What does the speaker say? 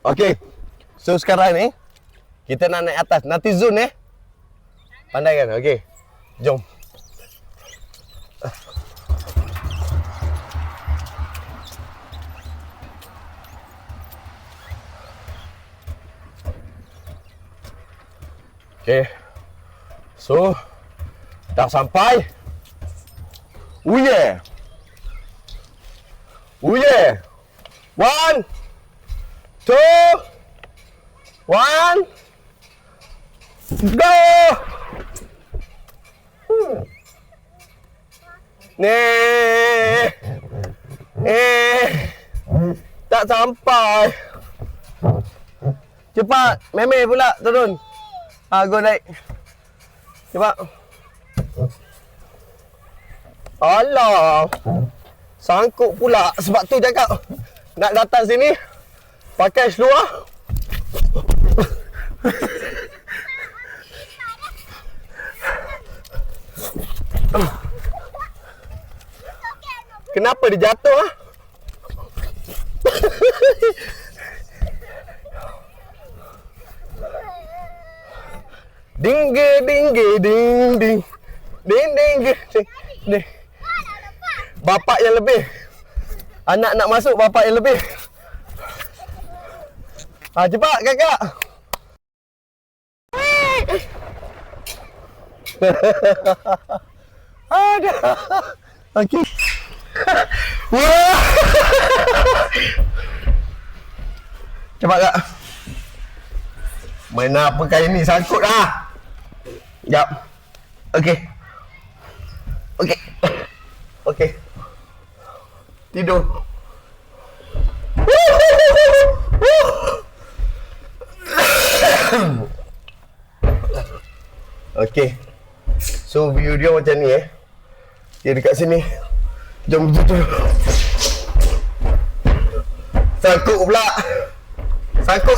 Okey. So sekarang ni kita nak naik atas. Nanti zone Pandai kan? Okey. Jom. Okey. So dah sampai. Oh yeah. Oh yeah. 1 2 1 go. Tak sampai. Cepat, meme pula turun. Go naik. Cepat. Alah. Sangkut pula. Sebab tu cakap nak datang sini pakai seluar. Kenapa dia jatuh Dingge dingge ding ding. Ding ding ding. Bapak yang lebih. Anak nak masuk, bapak yang lebih. Cepat kakak. Ada. Okey. Wah. Cepat kak. Mana apa kali ni sangkut dah. Jap. Okey. Okey. Okey. Tidur. Okey. So view dia macam ni Dia dekat sini. Jom tutup. Sangkut pula. Sangkut.